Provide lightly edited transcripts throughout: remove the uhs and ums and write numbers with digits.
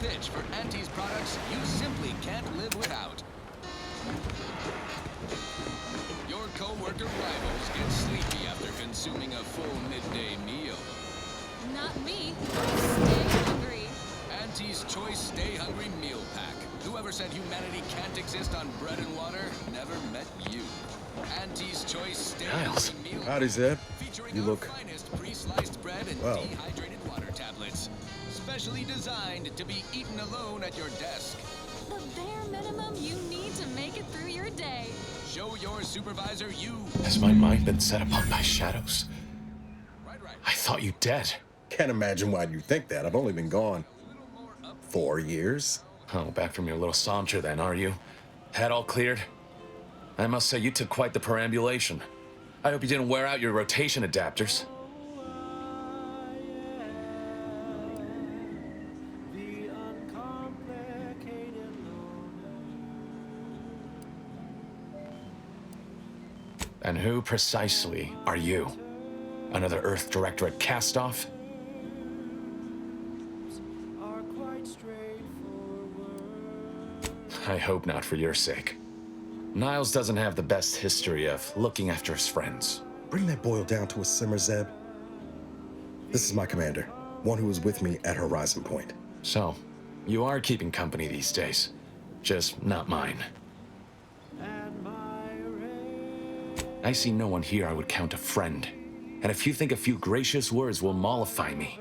stitch for Auntie's products you simply can't live without. Your co-worker rivals get sleepy after consuming a full midday meal. Not me. Stay hungry. Auntie's Choice Stay Hungry Meal Pack. Whoever said humanity can't exist on bread and water never met you. Auntie's Choice Stay Hungry Meal Pack. Howdy, Zeb. Featuring You our look... finest pre-sliced bread and Wow. dehydrated water tablets. Specially designed to be eaten alone at your desk. The bare minimum you need to make it through your day. Show your supervisor you. Has my mind been set upon by shadows? Right. I thought you dead. Can't imagine why you think that. I've only been gone 4 years. Oh, back from your little saunter then, are you? Head all cleared? I must say, you took quite the perambulation. I hope you didn't wear out your rotation adapters. And who precisely are you? Another Earth Directorate cast-off? I hope not for your sake. Niles doesn't have the best history of looking after his friends. Bring that boil down to a simmer, Zeb. This is my commander, one who was with me at Horizon Point. So, you are keeping company these days. Just not mine. I see no one here I would count a friend. And if you think a few gracious words will mollify me,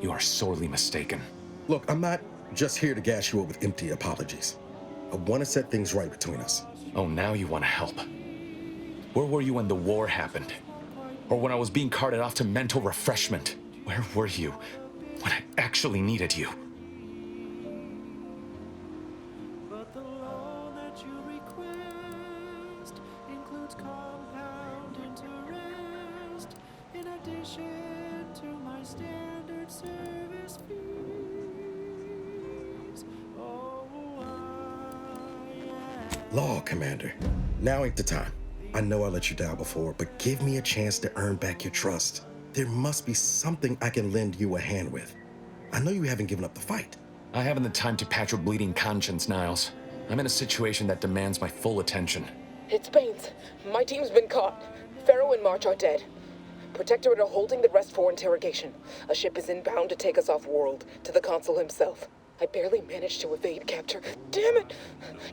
you are sorely mistaken. Look, I'm not just here to gas you up with empty apologies. I want to set things right between us. Oh, now you want to help. Where were you when the war happened? Or when I was being carted off to mental refreshment? Where were you when I actually needed you? But the loan that you request includes compound interest in addition to my standard service fees. Oh, Law, Commander. Now ain't the time. I know I let you down before, but give me a chance to earn back your trust. There must be something I can lend you a hand with. I know you haven't given up the fight. I haven't the time to patch your bleeding conscience, Niles. I'm in a situation that demands my full attention. It's Baines. My team's been caught. Pharaoh and March are dead. Protectorate are holding the rest for interrogation. A ship is inbound to take us off-world, to the consul himself. I barely managed to evade capture. Damn it!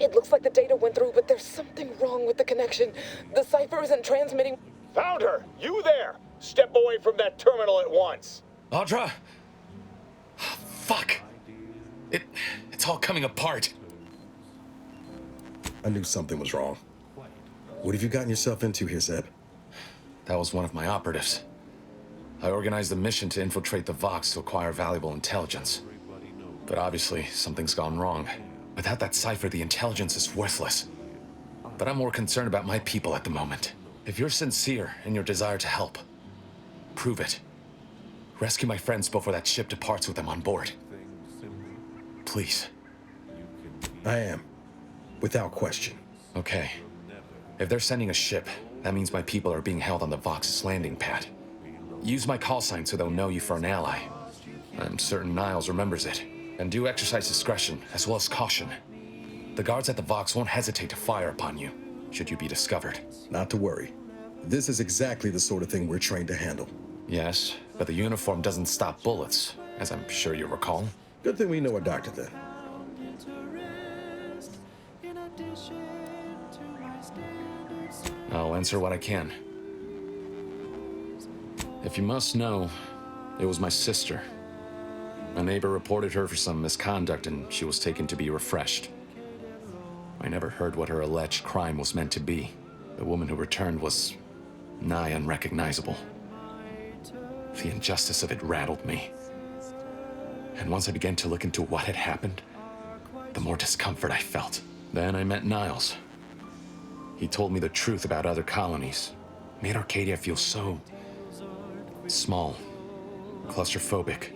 It looks like the data went through, but there's something wrong with the connection. The cipher isn't transmitting. Found her! You there! Step away from that terminal at once! Audra! Fuck! It's all coming apart. I knew something was wrong. What have you gotten yourself into here, Zeb? That was one of my operatives. I organized a mission to infiltrate the Vox to acquire valuable intelligence. But obviously, something's gone wrong. Without that cipher, the intelligence is worthless. But I'm more concerned about my people at the moment. If you're sincere in your desire to help, prove it. Rescue my friends before that ship departs with them on board. Please. I am. Without question. Okay. If they're sending a ship, that means my people are being held on the Vox's landing pad. Use my call sign so they'll know you for an ally. I'm certain Niles remembers it. And do exercise discretion, as well as caution. The guards at the Vox won't hesitate to fire upon you, should you be discovered. Not to worry. This is exactly the sort of thing we're trained to handle. Yes, but the uniform doesn't stop bullets, as I'm sure you recall. Good thing we know a doctor then. interest in addition to my standard service. I'll answer what I can. If you must know, it was my sister. A neighbor reported her for some misconduct and she was taken to be refreshed. I never heard what her alleged crime was meant to be. The woman who returned was nigh unrecognizable. The injustice of it rattled me. And once I began to look into what had happened, the more discomfort I felt. Then I met Niles. He told me the truth about other colonies. Made Arcadia feel so small, claustrophobic,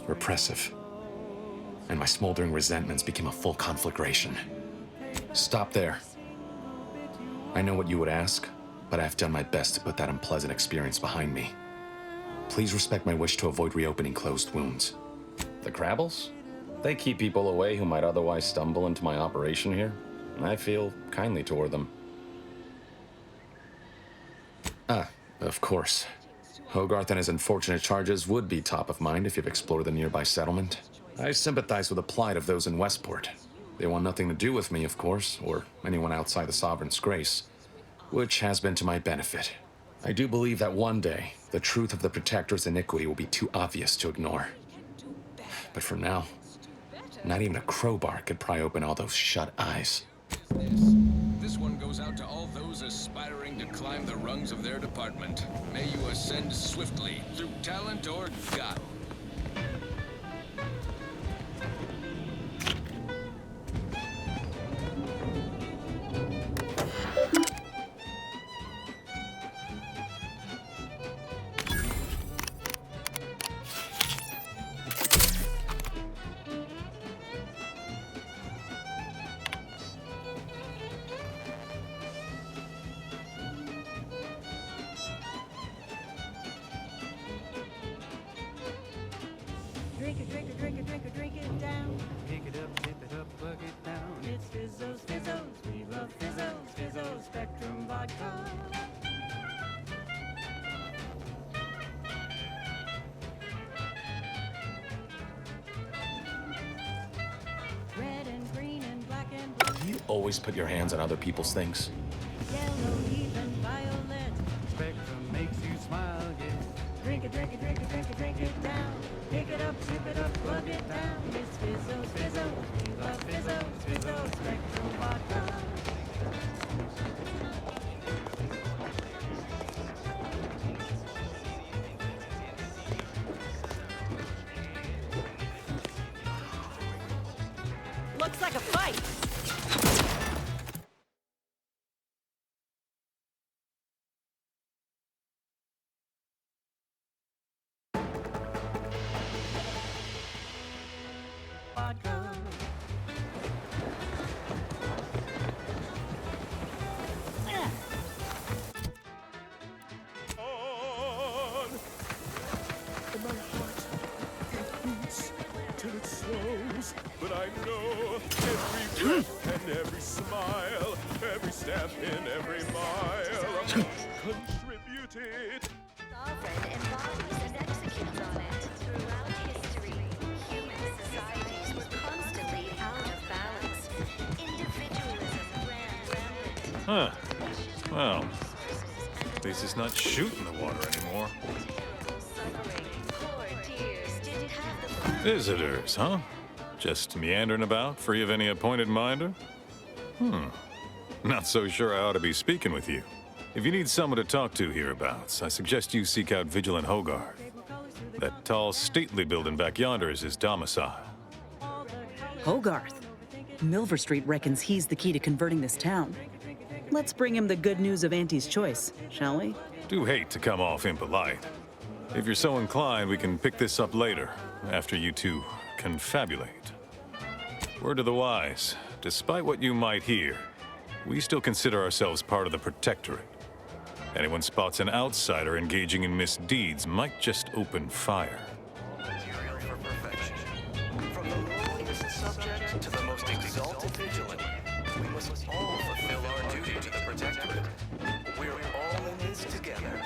repressive. And my smoldering resentments became a full conflagration. Stop there. I know what you would ask, but I've done my best to put that unpleasant experience behind me. Please respect my wish to avoid reopening closed wounds. The Crabbles? They keep people away who might otherwise stumble into my operation here. I feel kindly toward them. Ah, of course. Hogarth and his unfortunate charges would be top of mind if you've explored the nearby settlement. I sympathize with the plight of those in Westport. They want nothing to do with me, of course, or anyone outside the Sovereign's grace, which has been to my benefit. I do believe that one day, the truth of the Protector's iniquity will be too obvious to ignore. But for now, not even a crowbar could pry open all those shut eyes. This one goes out to all those aspiring to climb the rungs of their department. May you ascend swiftly through talent or guile. Drink it, drink it, drink it, drink it, drink it down. Pick it up, tip it up, plug it down. It's Fizzos, Fizzos, we love Fizzos, Fizzos, Spectrum Vodka. Red and green and black and blue. You always put your hands on other people's things. Yellow, even violet. Spectrum makes you smile, yeah. Drink it, drink it, drink it, drink it, drink it down. Pick it up, sip it up, plug it down. It's Fizzos, Fizzos, we love Fizzos, Fizzos, Spectrum Vodka. Looks like a fight. Vodka. Till it slows, but I know every breath and every smile, every step in every mile contributed. Sovereign embodies and executes on it. Throughout history, human societies were constantly out of balance. Individualism ran rampant. Huh. Well, at least it's not shooting the water anymore. Suffering, poor tears. Did it have the Visitors, huh? Just meandering about, free of any appointed minder? Not so sure I ought to be speaking with you. If you need someone to talk to hereabouts, I suggest you seek out Vigilant Hogarth. That tall, stately building back yonder is his domicile. Hogarth. Milver Street reckons he's the key to converting this town. Let's bring him the good news of Auntie's choice, shall we? Do hate to come off impolite. If you're so inclined, we can pick this up later, after you two confabulate. Word to the wise, despite what you might hear, we still consider ourselves part of the Protectorate. Anyone spots an outsider engaging in misdeeds might just open fire. Material for perfection. From the lowliest subject to the most exalted vigilant, we must all fulfill our duty to the Protectorate. We're all in this together.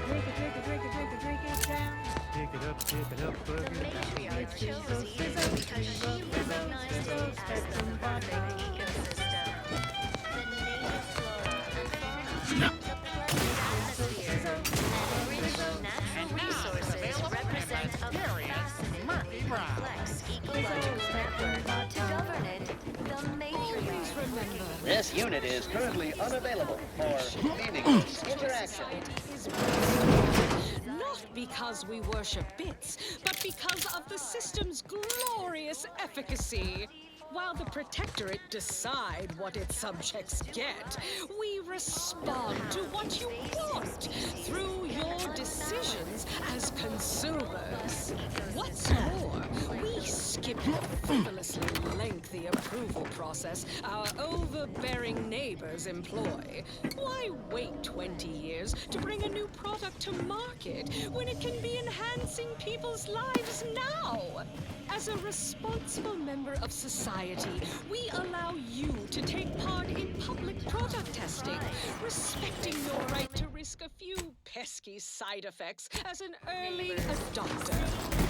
Drink it, drink it, drink it, drink it, drink it down. Pick it up, tip it up, plug it down. matriarch chose Eva because she recognized it as the perfect ecosystem. The native flora and fauna, the pleasant atmosphere, and rich natural resources represent a fascinating, complex ecological network. To govern it, the matriarch remember. This unit is currently unavailable for meaningless interaction. Not because we worship bits, but because of the system's glorious efficacy. While the Protectorate decide what its subjects get, we respond to what you want through your decisions as consumers. What's more, we skip the frivolously lengthy the approval process our overbearing neighbors employ. Why wait 20 years to bring a new product to market when it can be enhancing people's lives now? As a responsible member of society, we allow you to take part in public product testing, respecting your right to risk a few pesky side effects as an early adopter.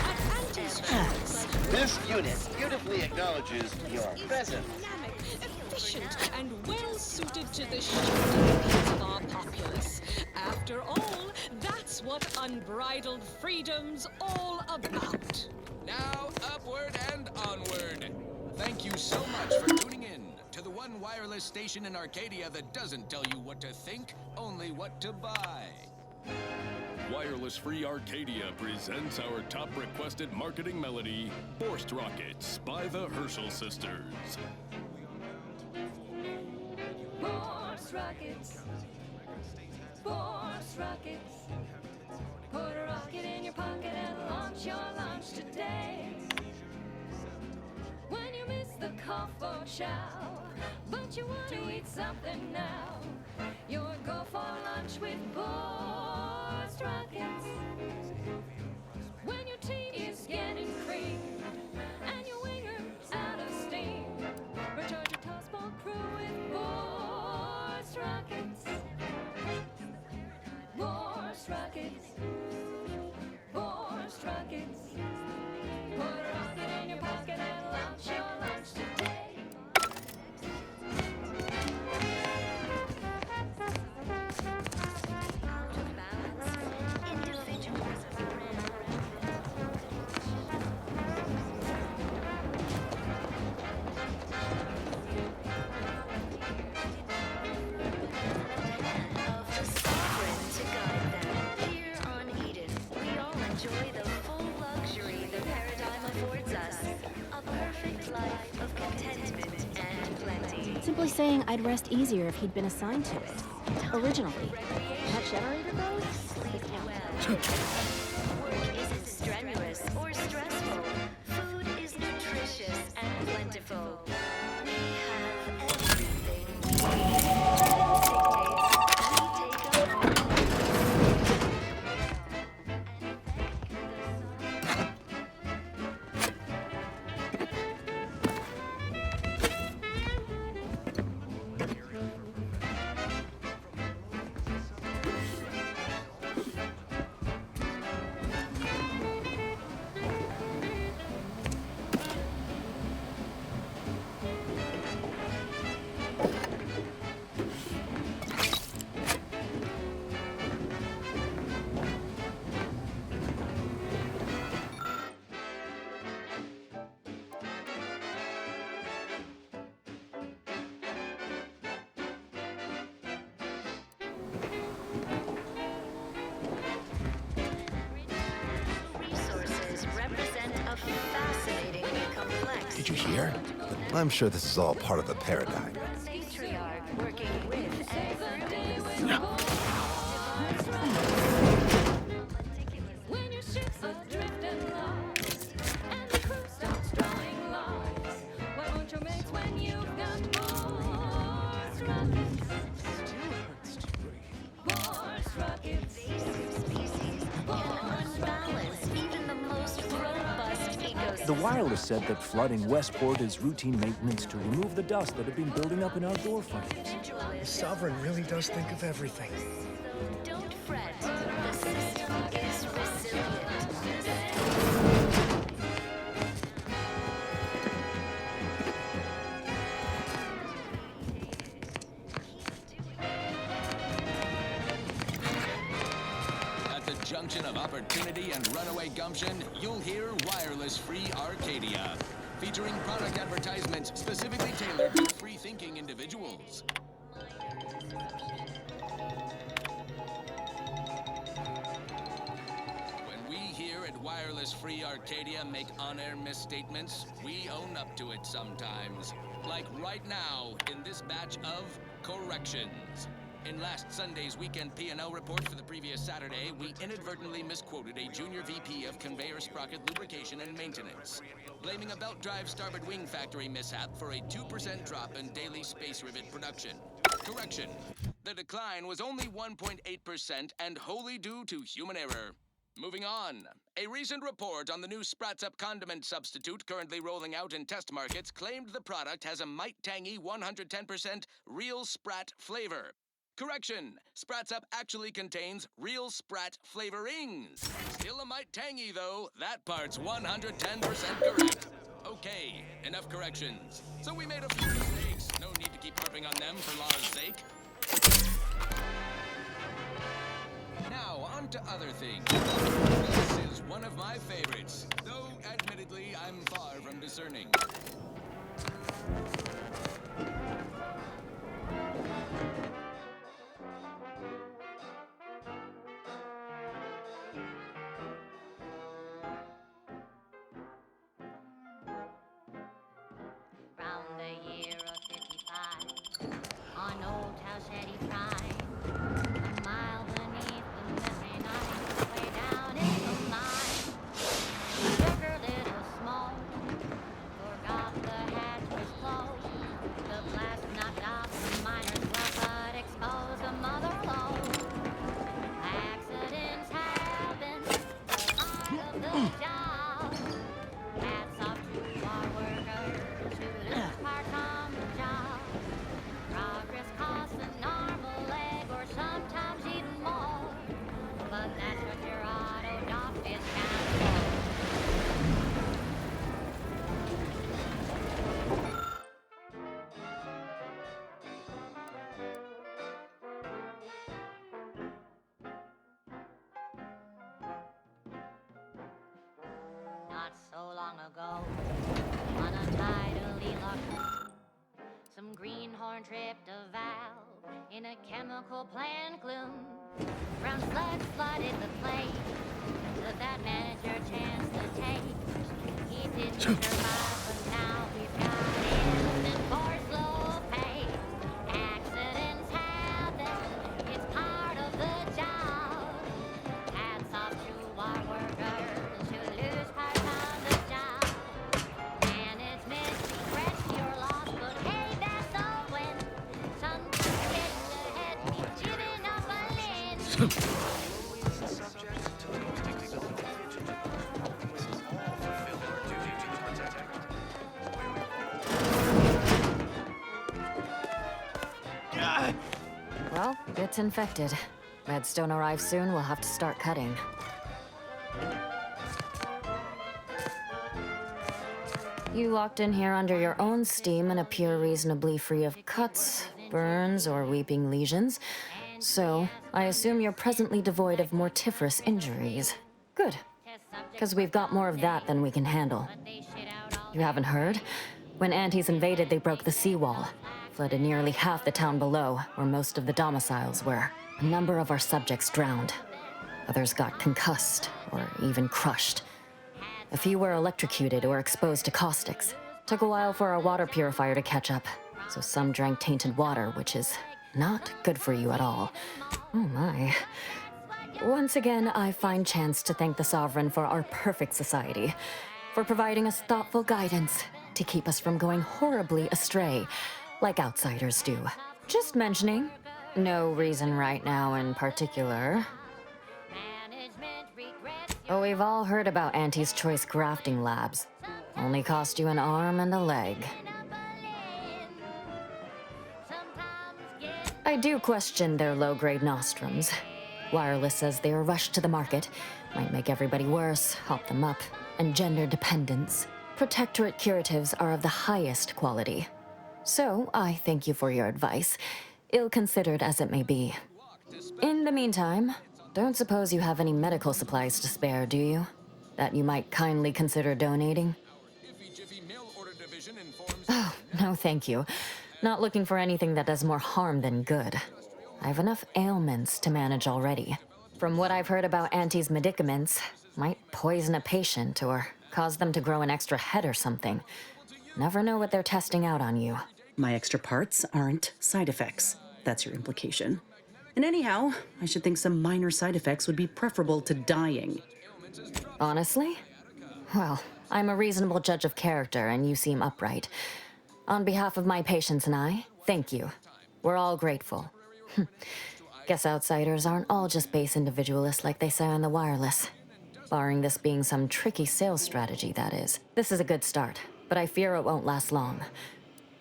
At Auntie's Choice, This unit beautifully acknowledges your presence. dynamic, efficient, and well-suited to the shifting needs of our populace. After all, that's what unbridled freedom's all about. Now, upward and onward. Thank you so much for tuning in to the one wireless station in Arcadia that doesn't tell you what to think, only what to buy. Wireless Free Arcadia presents our top requested marketing melody, Forced Rockets by the Herschel Sisters. Force rockets. Force rockets. Put a rocket in your pocket and launch your launch today. When you miss the cough or chow, but you want to eat something now, you'll go for lunch with forced rockets. When your tea is getting cream and your winger's out of steam, recharge your tossball crew with forced rockets. Forced rockets. Forced rockets. Put a rocket in your pocket and launch your lunch today. Out of balance. Individuals of brand. Of the sovereign to guide them. Here on Eden, we all enjoy the full luxury the paradigm affords us. A perfect life of contentment and plenty. Simply saying I'd rest easier if he'd been assigned to it. Originally. That generator goes? This counts. Work isn't strenuous or stressful. Food is nutritious and plentiful. We have everything we need. We take a resources represent a fascinatingly complex Did you hear? I'm sure this is all part of the paradigm. matriarch working with and When your ship's adrift and lost, and the crew starts drawing lots, why won't you mates when you've got forced rockets? Forced rockets. species can unbalance even the most robust ecosystem. The wireless said that flooding Westport is routine maintenance to remove the dust that had been building up in outdoor frames. The Sovereign really does think of everything. Don't fret. The system is resilient. At the junction of opportunity and runaway gumption, you'll hear Wireless Free Arcadia, featuring product advertisements specifically tailored to free-thinking individuals. When we here at Wireless Free Arcadia make on-air misstatements, we own up to it sometimes. Like right now in this batch of corrections. In last Sunday's weekend P&L report for the previous Saturday, we inadvertently misquoted a junior VP of conveyor sprocket lubrication and maintenance, blaming a belt drive starboard wing factory mishap for a 2% drop in daily space rivet production. Correction. The decline was only 1.8% and wholly due to human error. Moving on. A recent report on the new Sprats Up condiment substitute currently rolling out in test markets claimed the product has a might tangy 110% real Sprat flavor. Correction. Sprats Up actually contains real Sprat flavorings. Still a mite tangy though. That part's 110% correct. Okay, enough corrections. So we made a few mistakes. No need to keep harping on them for law's sake. Now, on to other things. This is one of my favorites, though admittedly I'm far from discerning. Round the year of 55, on Old House Eddie Prime, a mile beneath the misty night, way down in the mine. Sugar little small, forgot the hatch was closed. The blast knocked off the miner's well, but exposed the mother load. Accidents happen, part of the job. Hats off to our workers who lose parts on the job. Progress costs an arm, a leg, or sometimes even more. But that's what your auto dock discount for. Not so long ago, on a tidally locked, some greenhorn tripped a valve in a chemical plant gloom. Brown sludge flooded the place, took that manager chance to take. He didn't survive, but now we've got innocent for slow pay. Accidents happen, it's part of the job. Hats off to our workers who lose parts on the job. Management regrets your loss, but hey, that's all when sometimes gets ahead, means giving up a limb. Subject to the most exalted vigilance. We must all fulfill our duty to the protectorate. Well, it's infected. Redstone arrives soon, we'll have to start cutting. You walked in here under your own steam and appear reasonably free of cuts, burns, or weeping lesions. So, I assume you're presently devoid of mortiferous injuries. Good. Because we've got more of that than we can handle. You haven't heard? When Antes invaded, they broke the seawall, flooded nearly half the town below, where most of the domiciles were. A number of our subjects drowned. Others got concussed, or even crushed. A few were electrocuted or exposed to caustics. Took a while for our water purifier to catch up, so some drank tainted water, which is not good for you at all. Oh my. Once again, I find chance to thank the Sovereign for our perfect society, for providing us thoughtful guidance to keep us from going horribly astray, like outsiders do. Just mentioning. No reason right now in particular. Oh, we've all heard about Auntie's Choice grafting labs. Only cost you an arm and a leg. I do question their low-grade nostrums. Wireless says they are rushed to the market, might make everybody worse, hop them up, and gender dependence. Protectorate curatives are of the highest quality. So, I thank you for your advice, ill-considered as it may be. In the meantime, don't suppose you have any medical supplies to spare, do you? That you might kindly consider donating? Oh, no thank you. Not looking for anything that does more harm than good. I have enough ailments to manage already. From what I've heard about Auntie's medicaments, might poison a patient or cause them to grow an extra head or something. Never know what they're testing out on you. My extra parts aren't side effects. That's your implication. And anyhow, I should think some minor side effects would be preferable to dying. Honestly? Well, I'm a reasonable judge of character, and you seem upright. On behalf of my patients and I, thank you. We're all grateful. Guess outsiders aren't all just base individualists like they say on the wireless. Barring this being some tricky sales strategy, that is. This is a good start, but I fear it won't last long.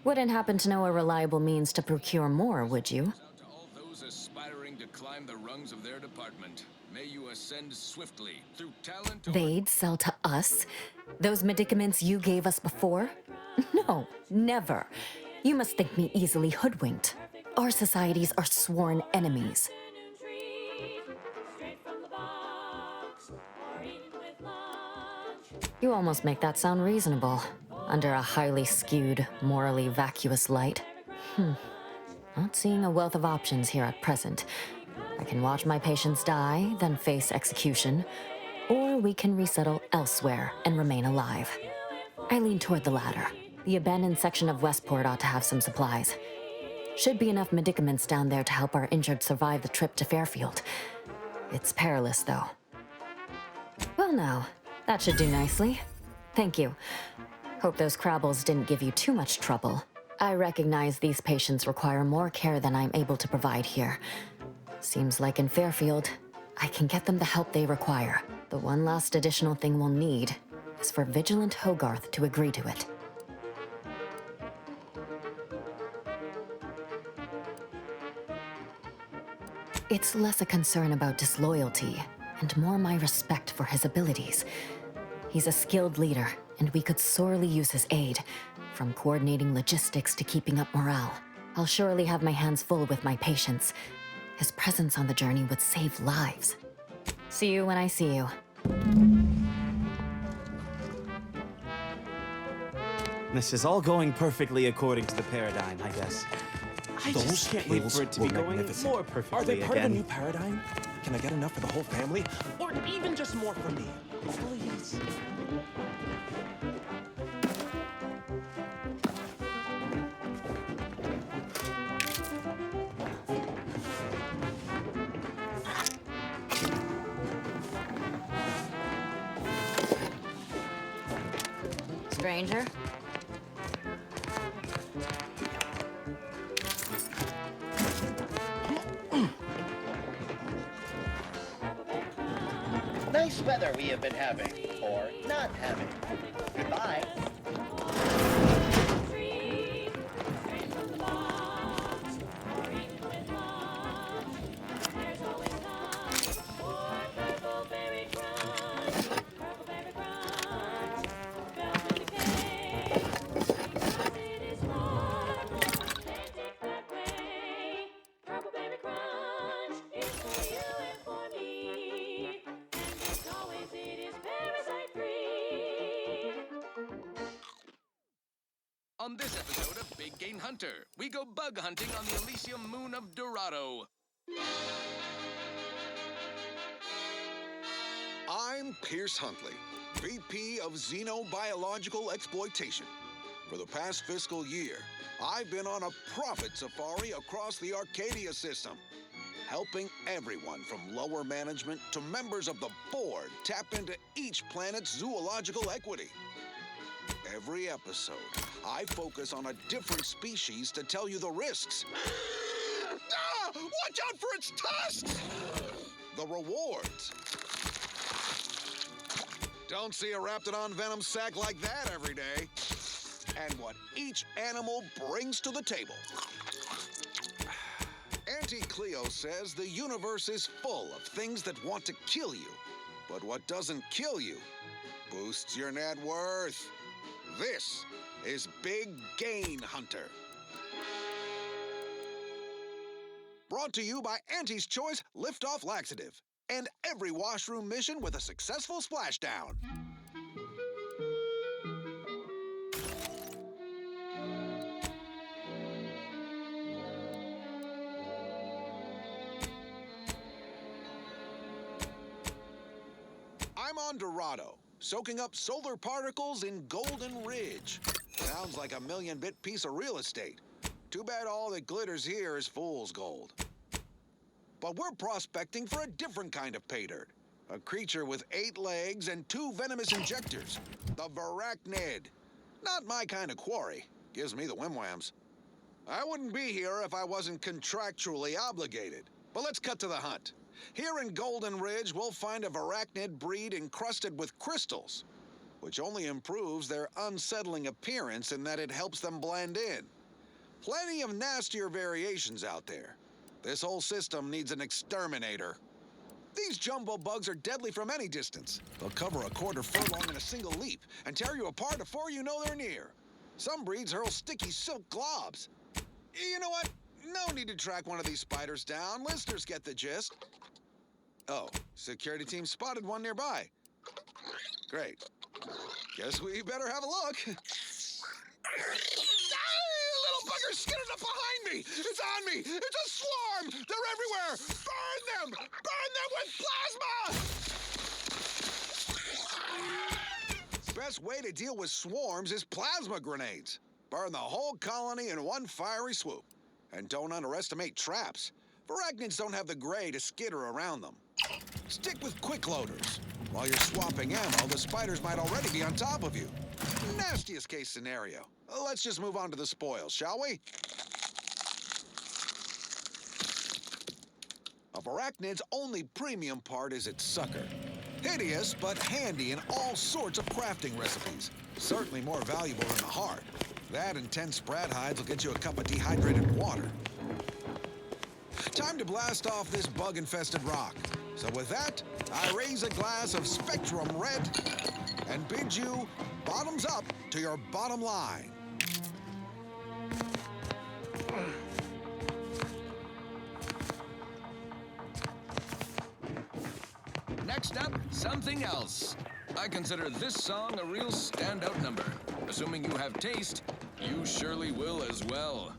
Wouldn't happen to know a reliable means to procure more, would you? To all those aspiring to climb the rungs of their department, may you ascend swiftly through talent. They'd sell to us? Those medicaments you gave us before? No, never. You must think me easily hoodwinked. Our societies are sworn enemies. You almost make that sound reasonable, under a highly skewed, morally vacuous light. Not seeing a wealth of options here at present. I can watch my patients die, then face execution, or we can resettle elsewhere and remain alive. I lean toward the latter. The abandoned section of Westport ought to have some supplies. Should be enough medicaments down there to help our injured survive the trip to Fairfield. It's perilous, though. Well, now, that should do nicely. Thank you. Hope those Crabbles didn't give you too much trouble. I recognize these patients require more care than I'm able to provide here. Seems like in Fairfield, I can get them the help they require. The one last additional thing we'll need is for Vigilant Hogarth to agree to it. It's less a concern about disloyalty and more my respect for his abilities. He's a skilled leader, and we could sorely use his aid, from coordinating logistics to keeping up morale. I'll surely have my hands full with my patients. His presence on the journey would save lives. See you when I see you. This is all going perfectly according to the paradigm, I guess. I just can't wait for it to be going more perfectly Are they part again. of the new paradigm? Can I get enough for the whole family? Or even just more for me? Please. Stranger? Nice weather we have been having, or not having. Goodbye. On this episode of Big Game Hunter, we go bug hunting on the Elysium moon of Dorado. I'm Pierce Huntley, VP of Xenobiological Exploitation. For the past fiscal year, I've been on a profit safari across the Arcadia system, helping everyone from lower management to members of the board tap into each planet's zoological equity. Every episode, I focus on a different species to tell you the risks. Watch out for its tusks! The rewards. Don't see a Raptidon venom sac like that every day. And what each animal brings to the table. Auntie Cleo says the universe is full of things that want to kill you. But what doesn't kill you boosts your net worth. This is Big Game Hunter. Brought to you by Auntie's Choice Liftoff Laxative. And every washroom mission with a successful splashdown. I'm on Dorado, soaking up solar particles in Golden Ridge. Sounds like a million-bit piece of real estate. Too bad all that glitters here is fool's gold. But we're prospecting for a different kind of pay dirt. A creature with 8 legs and 2 venomous injectors. The Varachnid. Not my kind of quarry. Gives me the wham-whams. I wouldn't be here if I wasn't contractually obligated. But let's cut to the hunt. Here in Golden Ridge, we'll find a Varachnid breed encrusted with crystals, which only improves their unsettling appearance in that it helps them blend in. Plenty of nastier variations out there. This whole system needs an exterminator. These jumbo bugs are deadly from any distance. They'll cover a quarter furlong in a single leap and tear you apart before you know they're near. Some breeds hurl sticky silk globs. You know what? No need to track one of these spiders down. Listeners get the gist. Oh, security team spotted one nearby. Great. Guess we better have a look. Little buggers skidded up behind me! It's on me! It's a swarm! They're everywhere! Burn them! Burn them with plasma! Best way to deal with swarms is plasma grenades. Burn the whole colony in one fiery swoop. And don't underestimate traps. Varachnids don't have the gray to skitter around them. Stick with quick loaders. While you're swapping ammo, the spiders might already be on top of you. Nastiest case scenario. Let's just move on to the spoils, shall we? A Varachnid's only premium part is its sucker. Hideous, but handy in all sorts of crafting recipes. Certainly more valuable than the heart. That and 10 sprat hides will get you a cup of dehydrated water. Time to blast off this bug-infested rock. So with that, I raise a glass of Spectrum Red and bid you bottoms up to your bottom line. Next up, something else. I consider this song a real standout number. Assuming you have taste, you surely will as well.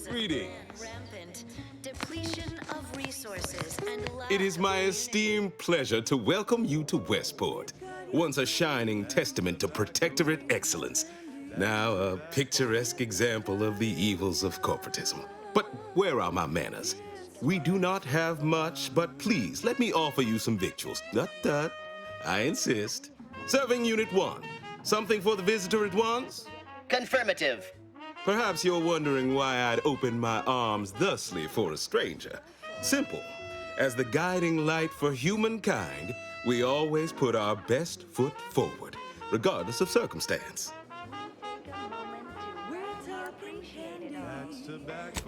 Greetings. Depletion of resources and It is my esteemed pleasure to welcome you to Westport, once a shining testament to protectorate excellence, now a picturesque example of the evils of corporatism. But where are my manners? We do not have much, but please let me offer you some victuals. Tut. I insist. Serving Unit 1. Something for the visitor at once? Confirmative. Perhaps you're wondering why I'd open my arms thusly for a stranger. Simple. As the guiding light for humankind, we always put our best foot forward, regardless of circumstance.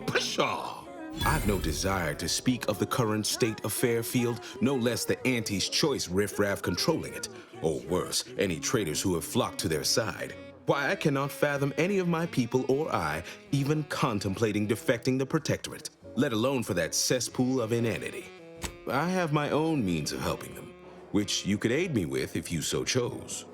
Pshaw! I've no desire to speak of the current state of Fairfield, no less the Auntie's Choice riffraff controlling it, or worse, any traitors who have flocked to their side. Why, I cannot fathom any of my people or I even contemplating defecting the Protectorate, let alone for that cesspool of inanity. I have my own means of helping them, which you could aid me with if you so chose.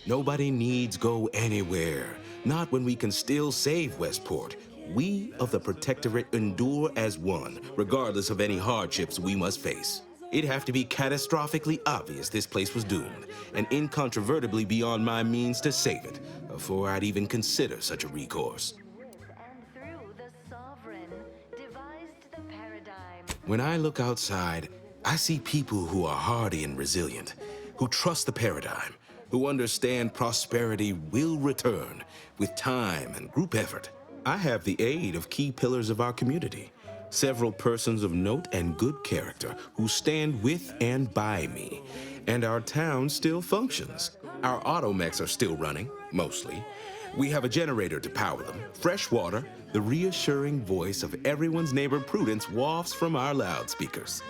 Nobody needs go anywhere, not when we can still save Westport. We of the Protectorate endure as one, regardless of any hardships we must face. It'd have to be catastrophically obvious this place was doomed, and incontrovertibly beyond my means to save it, before I'd even consider such a recourse. When I look outside, I see people who are hardy and resilient, who trust the paradigm, who understand prosperity will return with time and group effort. I have the aid of key pillars of our community, several persons of note and good character who stand with and by me, and our town still functions. Our automechs are still running, mostly. We have a generator to power them, fresh water, the reassuring voice of everyone's neighbor Prudence wafts from our loudspeakers.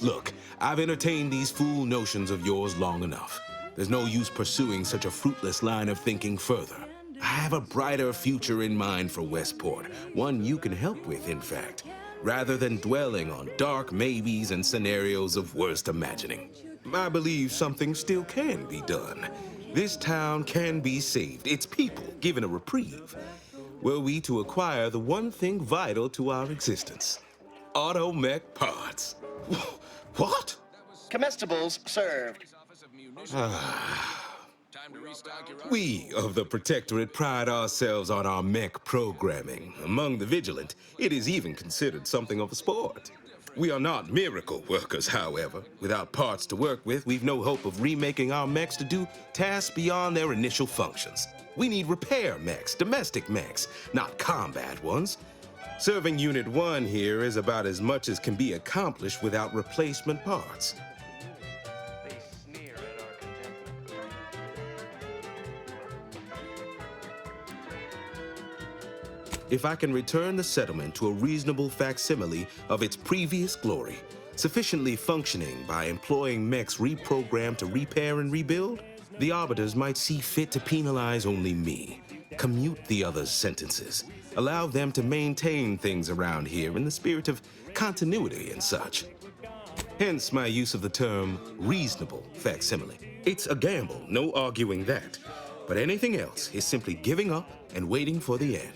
Look, I've entertained these fool notions of yours long enough. There's no use pursuing such a fruitless line of thinking further. I have a brighter future in mind for Westport, one you can help with, in fact, rather than dwelling on dark maybes and scenarios of worst imagining. I believe something still can be done. This town can be saved, its people given a reprieve, were we to acquire the one thing vital to our existence: automech parts. What? Comestibles served. We of the Protectorate pride ourselves on our mech programming. Among the vigilant, it is even considered something of a sport. We are not miracle workers, however. Without parts to work with, we've no hope of remaking our mechs to do tasks beyond their initial functions. We need repair mechs, domestic mechs, not combat ones. Serving Unit 1 here is about as much as can be accomplished without replacement parts. If I can return the settlement to a reasonable facsimile of its previous glory, sufficiently functioning by employing mechs reprogrammed to repair and rebuild, the arbiters might see fit to penalize only me, commute the others' sentences, allow them to maintain things around here in the spirit of continuity and such. Hence my use of the term reasonable facsimile. It's a gamble, no arguing that, but anything else is simply giving up and waiting for the end.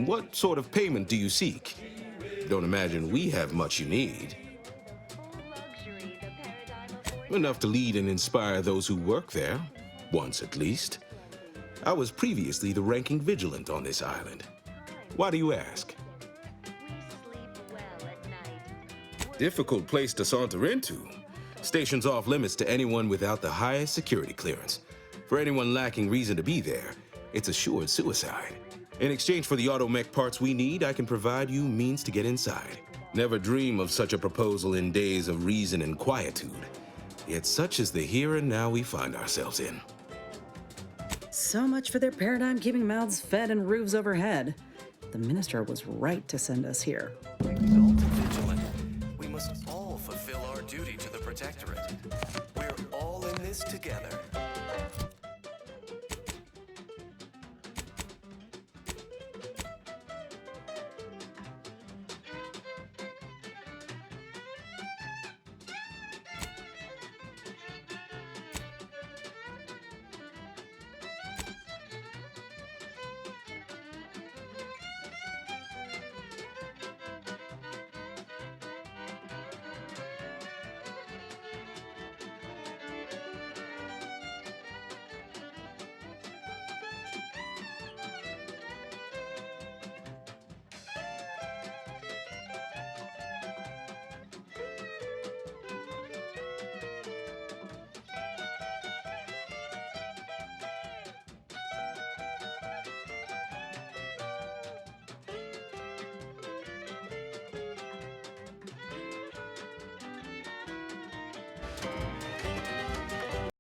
What sort of payment do you seek? Don't imagine we have much you need. Enough to lead and inspire those who work there, once at least. I was previously the ranking vigilant on this island. Why do you ask? Difficult place to saunter into. Station's off limits to anyone without the highest security clearance. For anyone lacking reason to be there, it's assured suicide. In exchange for the automech parts we need, I can provide you means to get inside. Never dream of such a proposal in days of reason and quietude. Yet such is the here and now we find ourselves in. So much for their paradigm keeping mouths fed and roofs overhead. The minister was right to send us here. Exalted vigilant. We must all fulfill our duty to the Protectorate. We're all in this together.